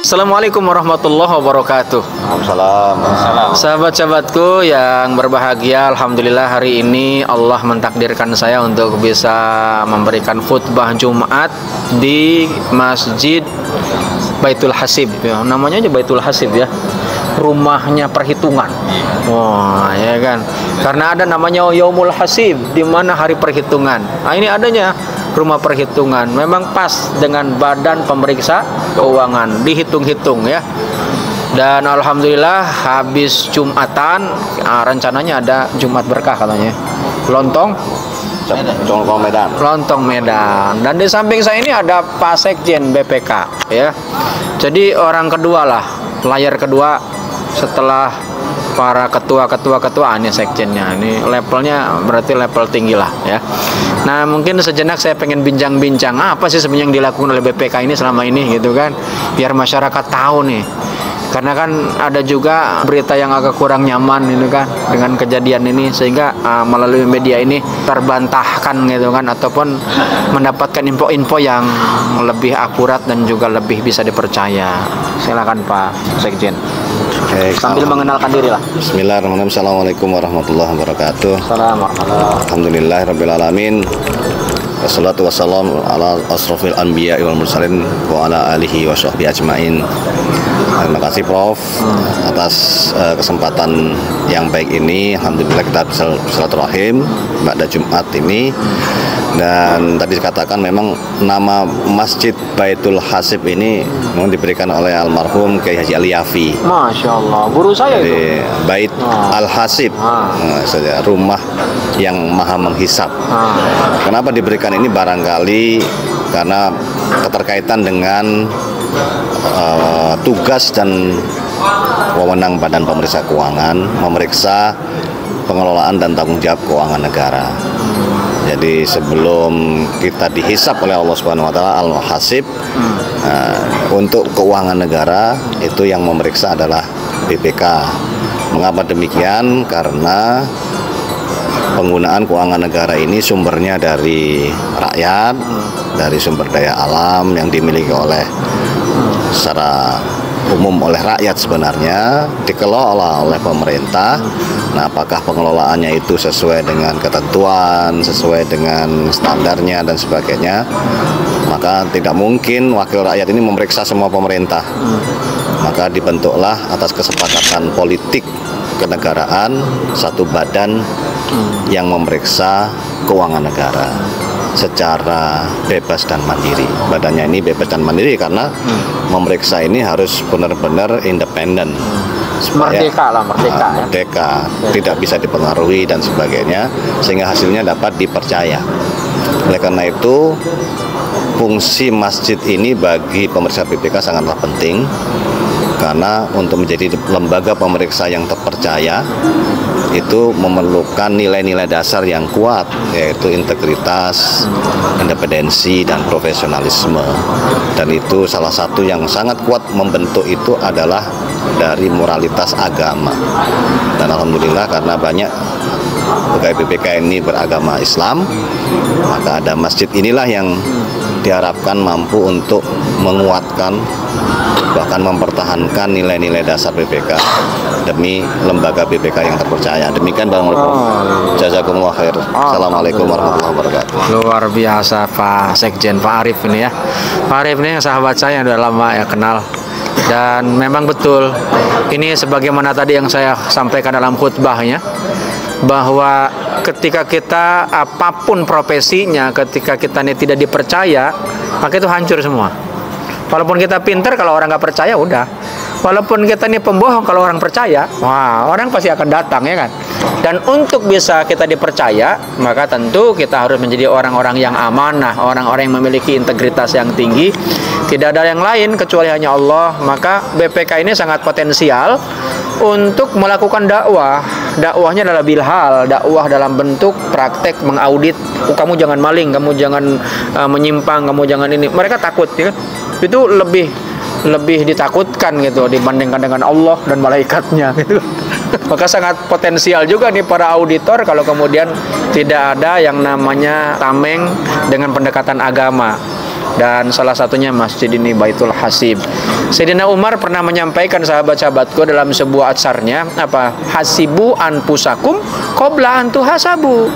Assalamualaikum warahmatullahi wabarakatuh. Waalaikumsalam. Sahabat-sahabatku yang berbahagia, alhamdulillah hari ini Allah mentakdirkan saya untuk bisa memberikan khutbah Jumat di Masjid Baitul Hasib ya. Namanya aja Baitul Hasib ya. Rumahnya perhitungan. Wah, ya kan. Karena ada namanya Yaumul Hasib, di mana hari perhitungan. Nah, ini adanya rumah perhitungan. Memang pas dengan Badan Pemeriksa Keuangan, dihitung-hitung ya. Dan alhamdulillah habis Jumatan, rencananya ada Jumat berkah katanya. Lontong Medan. Lontong Medan. Dan di samping saya ini ada Pak Sekjen BPK ya. Jadi orang kedua lah, layar kedua setelah para ketua ini sekjennya. Ini levelnya berarti level tinggi lah ya. Nah, mungkin sejenak saya pengen bincang-bincang apa sih sebenarnya yang dilakukan oleh BPK ini selama ini gitu kan, biar masyarakat tahu nih. Karena kan ada juga berita yang agak kurang nyaman ini kan dengan kejadian ini, sehingga melalui media ini terbantahkan gitu kan, ataupun mendapatkan info-info yang lebih akurat dan juga lebih bisa dipercaya. Silakan Pak Sekjen. Sambil mengenalkan diri lah. Bismillahirrahmanirrahim. Assalamualaikum warahmatullahi wabarakatuh. Assalamualaikum. Alhamdulillahirrabbilalamin. Wassalatu wassalamu ala asrofil anbiya wal mursalin wa ala alihi wa sahbihi ajmain. Terima kasih Prof atas kesempatan yang baik ini. Alhamdulillah kita bisa silaturahim pada Jumat ini. Dan tadi dikatakan memang nama Masjid Baitul Hasib ini memang diberikan oleh almarhum Kiai Haji Ali Yafi. Masya Allah, guru saya itu. Bait Al-Hasib, rumah yang maha menghisap. Kenapa diberikan ini? Barangkali karena keterkaitan dengan tugas dan wewenang Badan Pemeriksa Keuangan memeriksa pengelolaan dan tanggung jawab keuangan negara. Jadi sebelum kita dihisap oleh Allah Subhanahu wa taala Al-Hasib, untuk keuangan negara itu yang memeriksa adalah BPK. Mengapa demikian? Karena penggunaan keuangan negara ini sumbernya dari rakyat, dari sumber daya alam yang dimiliki oleh secara umum oleh rakyat, sebenarnya dikelola oleh pemerintah. Nah, apakah pengelolaannya itu sesuai dengan ketentuan, sesuai dengan standarnya dan sebagainya, maka tidak mungkin wakil rakyat ini memeriksa semua pemerintah. Maka dibentuklah atas kesepakatan politik kenegaraan satu badan yang memeriksa keuangan negara secara bebas dan mandiri. Badannya ini bebas dan mandiri karena memeriksa ini harus benar-benar independen, Merdeka lah, merdeka. Merdeka, tidak bisa dipengaruhi dan sebagainya, sehingga hasilnya dapat dipercaya. Oleh karena itu, fungsi masjid ini bagi pemeriksa BPK sangatlah penting, karena untuk menjadi lembaga pemeriksa yang terpercaya itu memerlukan nilai-nilai dasar yang kuat, yaitu integritas, independensi, dan profesionalisme. Dan itu salah satu yang sangat kuat membentuk itu adalah dari moralitas agama. Dan alhamdulillah karena banyak pegawai BPK ini beragama Islam, maka ada masjid inilah yang diharapkan mampu untuk menguatkan, bahkan mempertahankan nilai-nilai dasar BPK demi lembaga BPK yang terpercaya. Demikian Bang. Jazakumullah khair. Assalamualaikum warahmatullahi wabarakatuh. Luar biasa Pak Sekjen, Pak Arif ini ya. Pak Arif ini sahabat saya yang udah lama ya kenal. Dan memang betul, ini sebagaimana tadi yang saya sampaikan dalam khutbahnya, bahwa ketika kita apapun profesinya, ketika kita ini tidak dipercaya, maka itu hancur semua. Walaupun kita pintar, kalau orang nggak percaya udah. Walaupun kita ini pembohong, kalau orang percaya, wah, orang pasti akan datang ya kan. Dan untuk bisa kita dipercaya, maka tentu kita harus menjadi orang-orang yang amanah, orang-orang yang memiliki integritas yang tinggi. Tidak ada yang lain kecuali hanya Allah. Maka BPK ini sangat potensial untuk melakukan dakwah. Dakwahnya adalah bilhal, dakwah dalam bentuk praktek mengaudit. Kamu jangan maling, kamu jangan menyimpang, kamu jangan ini. Mereka takut ya kan? Itu lebih ditakutkan gitu dibandingkan dengan Allah dan malaikatnya gitu. Maka sangat potensial juga nih para auditor kalau kemudian tidak ada yang namanya tameng dengan pendekatan agama. dan salah satunya masjid ini Baitul Hasib. Sayyidina Umar pernah menyampaikan, sahabat-sahabatku, dalam sebuah atsarnya, apa? Hasibu anfusakum qabla an tuhasabu.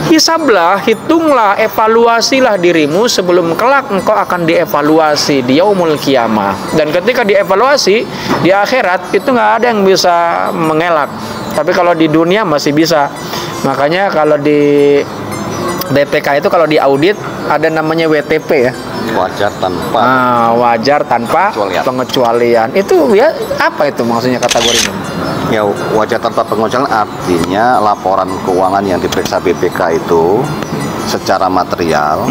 Hisablah, hitunglah, evaluasilah dirimu sebelum kelak engkau akan dievaluasi di yaumul kiamah. Dan ketika dievaluasi di akhirat itu nggak ada yang bisa mengelak. Tapi kalau di dunia masih bisa. Makanya kalau di BPK itu kalau di audit ada namanya WTP ya. Wajar tanpa Wajar tanpa pengecualian. Itu ya apa itu maksudnya kategorinya? Ya, wajar tanpa pengecualian artinya laporan keuangan yang diperiksa BPK itu secara material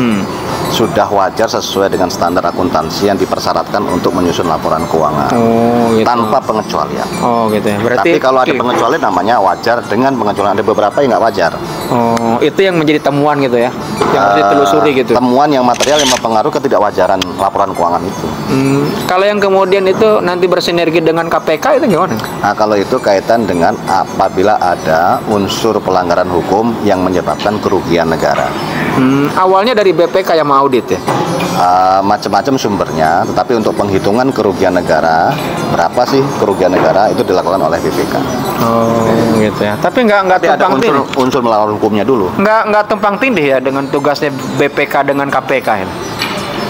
sudah wajar sesuai dengan standar akuntansi yang dipersyaratkan untuk menyusun laporan keuangan gitu. Tanpa pengecualian. Gitu ya. Berarti tapi kalau ada pengecualian namanya wajar dengan pengecualian. Ada beberapa yang nggak wajar. Itu yang menjadi temuan gitu ya, yang harus ditelusuri gitu. Temuan yang material yang mempengaruhi ketidakwajaran laporan keuangan itu. Kalau yang kemudian itu nanti bersinergi dengan KPK itu gimana? Nah, kalau itu kaitan dengan apabila ada unsur pelanggaran hukum yang menyebabkan kerugian negara. Awalnya dari BPK yang mengaudit ya? Macam-macam sumbernya, tetapi untuk penghitungan kerugian negara, berapa sih kerugian negara itu dilakukan oleh BPK. Gitu ya. Tapi nggak ada unsur melawan hukumnya dulu. Nggak tumpang tindih ya dengan tugasnya BPK dengan KPK ya?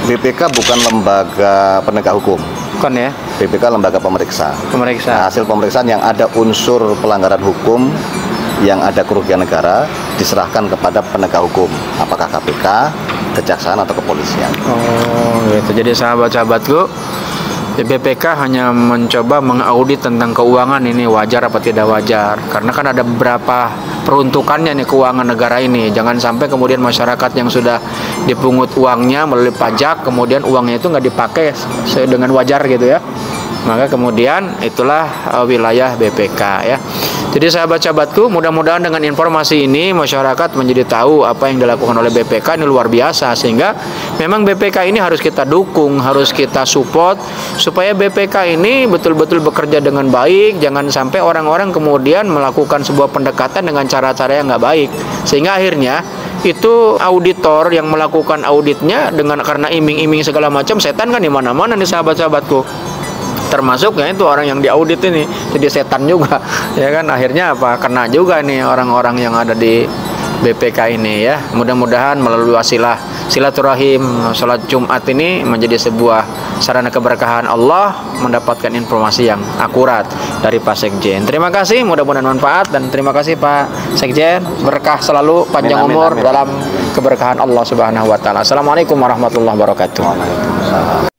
BPK bukan lembaga penegak hukum. Bukan ya? BPK lembaga pemeriksa. Nah, hasil pemeriksaan yang ada unsur pelanggaran hukum, yang ada kerugian negara, diserahkan kepada penegak hukum, apakah KPK, kejaksaan atau kepolisian. Gitu. Jadi sahabat-sahabatku, BPK hanya mencoba mengaudit tentang keuangan ini wajar apa tidak wajar. Karena kan ada beberapa peruntukannya nih keuangan negara ini. Jangan sampai kemudian masyarakat yang sudah dipungut uangnya melalui pajak, kemudian uangnya itu nggak dipakai dengan wajar gitu ya. Maka kemudian itulah wilayah BPK ya. Jadi sahabat-sahabatku, mudah-mudahan dengan informasi ini masyarakat menjadi tahu apa yang dilakukan oleh BPK ini luar biasa, sehingga memang BPK ini harus kita dukung, harus kita support supaya BPK ini betul-betul bekerja dengan baik. Jangan sampai orang-orang kemudian melakukan sebuah pendekatan dengan cara-cara yang nggak baik, sehingga akhirnya itu auditor yang melakukan auditnya karena iming-iming segala macam, setan kan di mana-mana nih sahabat-sahabatku. Termasuk ya itu orang yang diaudit ini jadi setan juga ya kan, akhirnya apa kena juga nih orang-orang yang ada di BPK ini ya. Mudah-mudahan melalui wasilah silaturahim sholat Jumat ini menjadi sebuah sarana keberkahan Allah mendapatkan informasi yang akurat dari Pak Sekjen. Terima kasih, mudah-mudahan manfaat, dan terima kasih Pak Sekjen, berkah selalu, panjang umur dalam keberkahan Allah Subhanahu wa taala. Assalamualaikum warahmatullahi wabarakatuh.